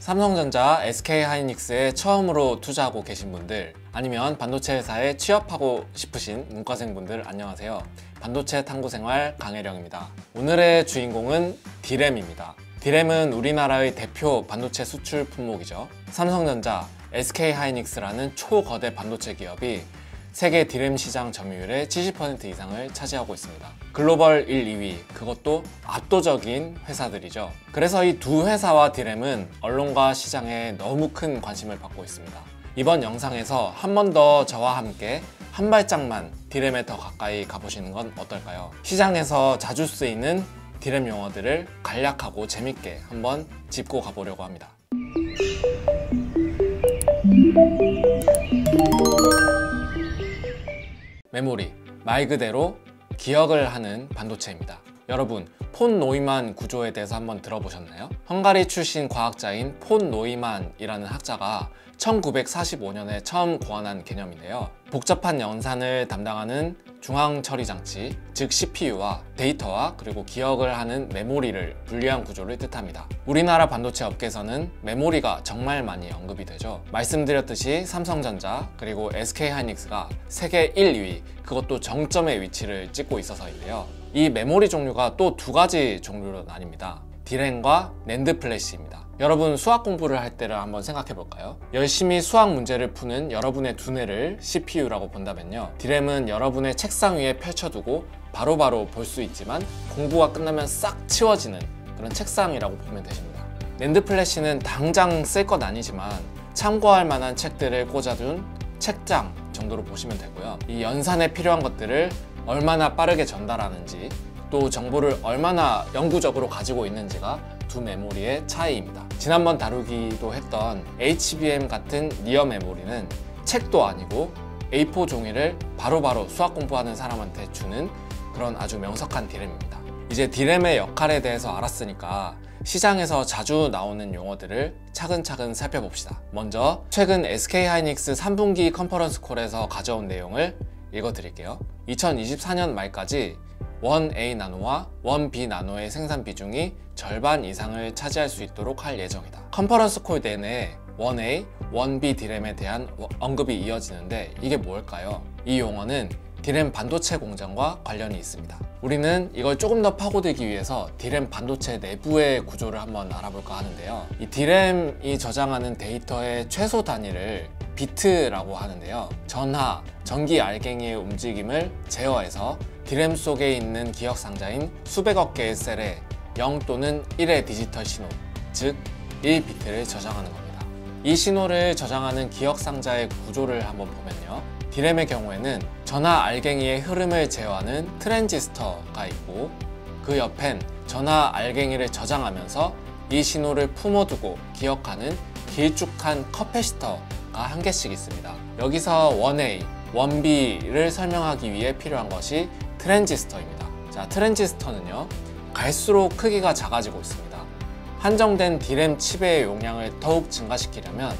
삼성전자, SK하이닉스에 처음으로 투자하고 계신 분들, 아니면 반도체 회사에 취업하고 싶으신 문과생분들 안녕하세요. 반도체 탐구생활 강혜령입니다. 오늘의 주인공은 D램입니다. D램은 우리나라의 대표 반도체 수출 품목이죠. 삼성전자, SK하이닉스라는 초거대 반도체 기업이 세계 D램 시장 점유율의 70% 이상을 차지하고 있습니다. 글로벌 1, 2위, 그것도 압도적인 회사들이죠. 그래서 이 두 회사와 D램은 언론과 시장에 너무 큰 관심을 받고 있습니다. 이번 영상에서 한 번 더 저와 함께 한 발짝만 D램에 더 가까이 가보시는 건 어떨까요? 시장에서 자주 쓰이는 D램 용어들을 간략하고 재밌게 한번 짚고 가보려고 합니다. 메모리, 말 그대로 기억을 하는 반도체입니다. 여러분, 폰 노이만 구조에 대해서 한번 들어보셨나요? 헝가리 출신 과학자인 폰 노이만이라는 학자가 1945년에 처음 고안한 개념인데요. 복잡한 연산을 담당하는 중앙 처리 장치, 즉 CPU와 데이터와 그리고 기억을 하는 메모리를 분리한 구조를 뜻합니다. 우리나라 반도체 업계에서는 메모리가 정말 많이 언급이 되죠. 말씀드렸듯이 삼성전자 그리고 SK하이닉스가 세계 1, 2위, 그것도 정점의 위치를 찍고 있어서인데요. 이 메모리 종류가 또 두 가지 종류로 나뉩니다. D램과 낸드 플래시입니다. 여러분, 수학 공부를 할 때를 한번 생각해 볼까요? 열심히 수학 문제를 푸는 여러분의 두뇌를 CPU라고 본다면요, D램은 여러분의 책상 위에 펼쳐두고 바로바로 볼 수 있지만 공부가 끝나면 싹 치워지는 그런 책상이라고 보면 되십니다. 낸드 플래시는 당장 쓸 것 아니지만 참고할 만한 책들을 꽂아둔 책장 정도로 보시면 되고요. 이 연산에 필요한 것들을 얼마나 빠르게 전달하는지, 또 정보를 얼마나 영구적으로 가지고 있는지가 두 메모리의 차이입니다. 지난번 다루기도 했던 HBM 같은 니어 메모리는 책도 아니고 A4 종이를 바로바로 수학 공부하는 사람한테 주는 그런 아주 명석한 D램입니다. 이제 D램의 역할에 대해서 알았으니까 시장에서 자주 나오는 용어들을 차근차근 살펴봅시다. 먼저 최근 SK하이닉스 3분기 컨퍼런스 콜에서 가져온 내용을 읽어드릴게요. 2024년 말까지 1A 나노와 1B 나노의 생산 비중이 절반 이상을 차지할 수 있도록 할 예정이다. 컨퍼런스 콜 내내 1A, 1B D램에 대한 언급이 이어지는데 이게 뭘까요? 이 용어는 D램 반도체 공장과 관련이 있습니다. 우리는 이걸 조금 더 파고들기 위해서 D램 반도체 내부의 구조를 한번 알아볼까 하는데요. 이 D램이 저장하는 데이터의 최소 단위를 비트라고 하는데요. 전하, 전기 알갱이의 움직임을 제어해서 D램 속에 있는 기억 상자인 수백억 개의 셀에 0 또는 1의 디지털 신호, 즉 1비트를 저장하는 겁니다. 이 신호를 저장하는 기억 상자의 구조를 한번 보면요, D램의 경우에는 전하 알갱이의 흐름을 제어하는 트랜지스터가 있고, 그 옆엔 전하 알갱이를 저장하면서 이 신호를 품어두고 기억하는 길쭉한 커패시터가 한 개씩 있습니다. 여기서 1A, 1B를 설명하기 위해 필요한 것이 트랜지스터입니다. 자, 트랜지스터는요, 갈수록 크기가 작아지고 있습니다. 한정된 D램 칩의 용량을 더욱 증가시키려면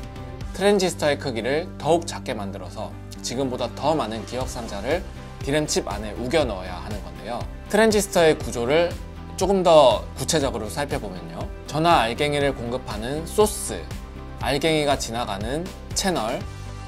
트랜지스터의 크기를 더욱 작게 만들어서 지금보다 더 많은 기억 상자를 D램 칩 안에 우겨 넣어야 하는 건데요. 트랜지스터의 구조를 조금 더 구체적으로 살펴보면요, 전하 알갱이를 공급하는 소스, 알갱이가 지나가는 채널,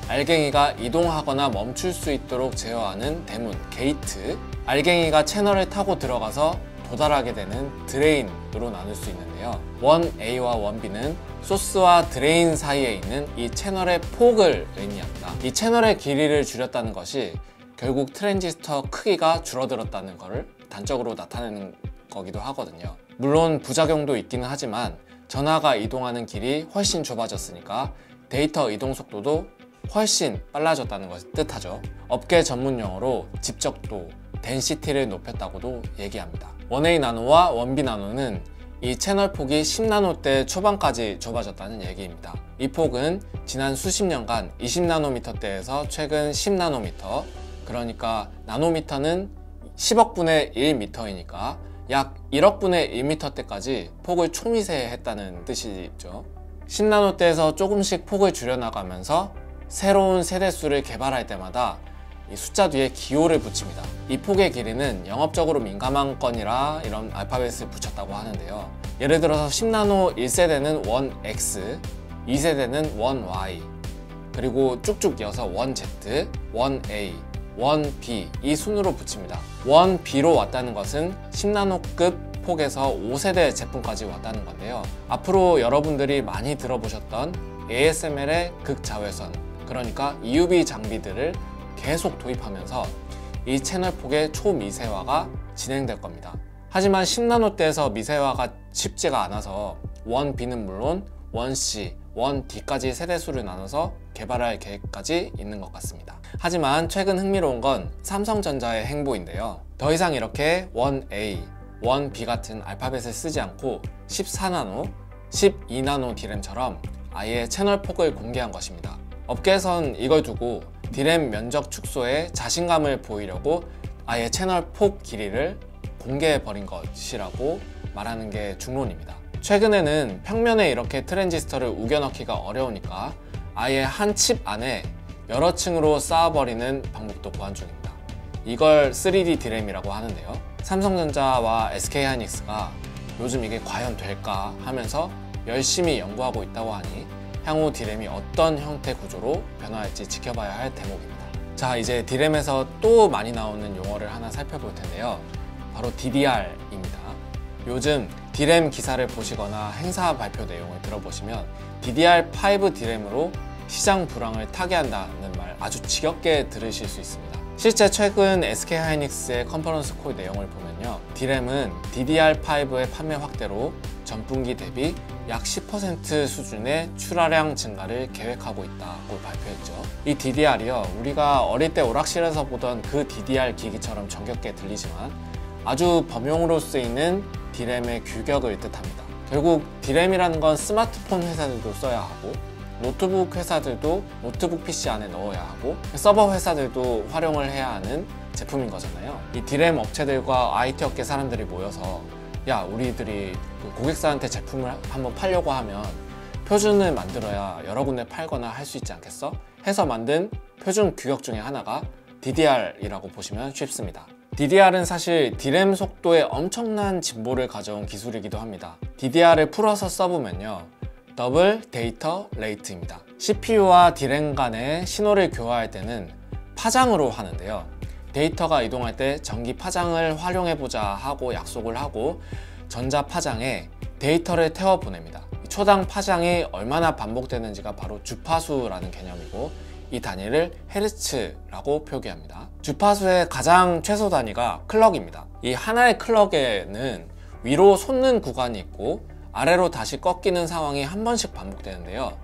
알갱이가 이동하거나 멈출 수 있도록 제어하는 대문, 게이트, 알갱이가 채널을 타고 들어가서 도달하게 되는 드레인으로 나눌 수 있는데요. 1A와 1B는 소스와 드레인 사이에 있는 이 채널의 폭을 의미합니다. 이 채널의 길이를 줄였다는 것이 결국 트랜지스터 크기가 줄어들었다는 것을 단적으로 나타내는 거기도 하거든요. 물론 부작용도 있기는 하지만 전하가 이동하는 길이 훨씬 좁아졌으니까 데이터 이동 속도도 훨씬 빨라졌다는 것을 뜻하죠. 업계 전문 용어로 집적도, 덴시티를 높였다고도 얘기합니다. 1A 나노와 1B 나노는 이 채널 폭이 10나노대 초반까지 좁아졌다는 얘기입니다. 이 폭은 지난 수십 년간 20나노미터대에서 최근 10나노미터, 그러니까 나노미터는 10억분의 1미터이니까 약 1억분의 1미터대까지 폭을 초미세했다는 뜻이죠. 10나노대에서 조금씩 폭을 줄여나가면서 새로운 세대수를 개발할 때마다 이 숫자 뒤에 기호를 붙입니다. 이 폭의 길이는 영업적으로 민감한 건이라 이런 알파벳을 붙였다고 하는데요. 예를 들어서 10나노 1세대는 1X, 2세대는 1Y, 그리고 쭉쭉 이어서 1Z, 1A, 1B 이 순으로 붙입니다. 1B로 왔다는 것은 10나노급 폭에서 5세대 제품까지 왔다는 건데요. 앞으로 여러분들이 많이 들어보셨던 ASML의 극자외선, 그러니까 EUV 장비들을 계속 도입하면서 이 채널 폭의 초미세화가 진행될 겁니다. 하지만 10나노대에서 미세화가 쉽지가 않아서 1B는 물론 1C, 1D까지 세대수를 나눠서 개발할 계획까지 있는 것 같습니다. 하지만 최근 흥미로운 건 삼성전자의 행보인데요. 더 이상 이렇게 1A, 1B 같은 알파벳을 쓰지 않고 14나노, 12나노 D램처럼 아예 채널 폭을 공개한 것입니다. 업계에선 이걸 두고 D램 면적 축소에 자신감을 보이려고 아예 채널 폭 길이를 공개해버린 것이라고 말하는 게 중론입니다. 최근에는 평면에 이렇게 트랜지스터를 우겨넣기가 어려우니까 아예 한 칩 안에 여러 층으로 쌓아버리는 방법도 고안 중입니다. 이걸 3D D램이라고 하는데요. 삼성전자와 SK하이닉스가 요즘 이게 과연 될까 하면서 열심히 연구하고 있다고 하니 향후 D램이 어떤 형태 구조로 변화할지 지켜봐야 할 대목입니다. 자, 이제 D램에서 또 많이 나오는 용어를 하나 살펴볼 텐데요. 바로 DDR입니다. 요즘 D램 기사를 보시거나 행사 발표 내용을 들어보시면 DDR5 D램으로 시장 불황을 타개한다는 말 아주 지겹게 들으실 수 있습니다. 실제 최근 SK하이닉스의 컨퍼런스 콜 내용을 보면요, D램은 DDR5의 판매 확대로 전분기 대비 약 10% 수준의 출하량 증가를 계획하고 있다고 발표했죠. 이 DDR이요, 우리가 어릴 때 오락실에서 보던 그 DDR 기기처럼 정겹게 들리지만 아주 범용으로 쓰이는 D램의 규격을 뜻합니다. 결국 D램이라는 건 스마트폰 회사들도 써야 하고, 노트북 회사들도 노트북 PC 안에 넣어야 하고, 서버 회사들도 활용을 해야 하는 제품인 거잖아요. 이 D램 업체들과 IT 업계 사람들이 모여서 야, 우리들이 고객사한테 제품을 한번 팔려고 하면 표준을 만들어야 여러 군데 팔거나 할 수 있지 않겠어? 해서 만든 표준 규격 중에 하나가 DDR이라고 보시면 쉽습니다. DDR은 사실 D램 속도에 엄청난 진보를 가져온 기술이기도 합니다. DDR을 풀어서 써보면요, 더블 데이터 레이트입니다. CPU와 D램 간의 신호를 교환할 때는 파장으로 하는데요. 데이터가 이동할 때 전기 파장을 활용해보자 하고 약속을 하고 전자 파장에 데이터를 태워 보냅니다. 초당 파장이 얼마나 반복되는지가 바로 주파수라는 개념이고, 이 단위를 헤르츠라고 표기합니다. 주파수의 가장 최소 단위가 클럭입니다. 이 하나의 클럭에는 위로 솟는 구간이 있고 아래로 다시 꺾이는 상황이 한 번씩 반복되는데요.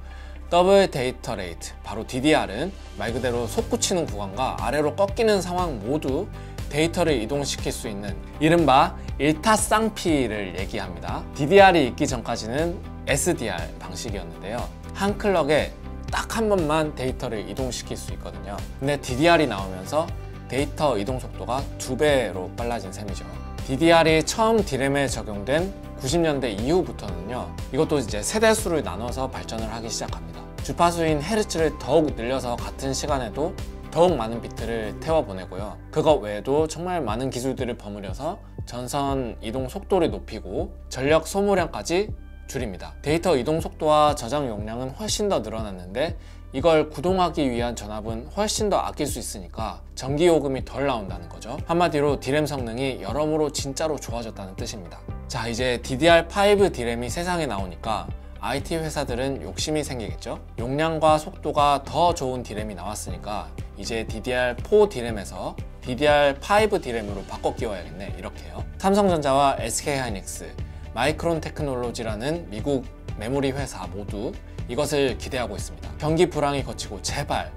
더블 데이터 레이트, 바로 DDR은 말 그대로 솟구치는 구간과 아래로 꺾이는 상황 모두 데이터를 이동시킬 수 있는 이른바 일타쌍피를 얘기합니다. DDR이 있기 전까지는 SDR 방식이었는데요. 한 클럭에 딱 한 번만 데이터를 이동시킬 수 있거든요. 근데 DDR이 나오면서 데이터 이동 속도가 2배로 빨라진 셈이죠. DDR이 처음 D램에 적용된 90년대 이후부터는요, 이것도 이제 세대수를 나눠서 발전을 하기 시작합니다. 주파수인 헤르츠를 더욱 늘려서 같은 시간에도 더욱 많은 비트를 태워보내고요. 그것 외에도 정말 많은 기술들을 버무려서 전선 이동 속도를 높이고 전력 소모량까지 줄입니다. 데이터 이동 속도와 저장 용량은 훨씬 더 늘어났는데 이걸 구동하기 위한 전압은 훨씬 더 아낄 수 있으니까 전기 요금이 덜 나온다는 거죠. 한마디로 D램 성능이 여러모로 진짜로 좋아졌다는 뜻입니다. 자, 이제 DDR5 D램이 세상에 나오니까 IT 회사들은 욕심이 생기겠죠. 용량과 속도가 더 좋은 D램이 나왔으니까 이제 DDR4 D램에서 DDR5 D램으로 바꿔 끼워야겠네, 이렇게요. 삼성전자와 SK하이닉스, 마이크론 테크놀로지라는 미국 메모리 회사 모두 이것을 기대하고 있습니다. 경기 불황이 거치고 제발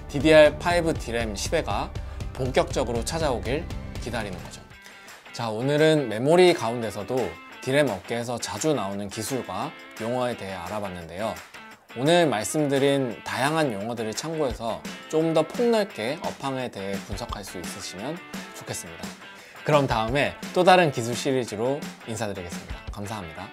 DDR5 D램 시대가 본격적으로 찾아오길 기다리는 거죠. 자, 오늘은 메모리 가운데서도 D램 업계에서 자주 나오는 기술과 용어에 대해 알아봤는데요. 오늘 말씀드린 다양한 용어들을 참고해서 좀 더 폭넓게 업황에 대해 분석할 수 있으시면 좋겠습니다. 그럼 다음에 또 다른 기술 시리즈로 인사드리겠습니다. 감사합니다.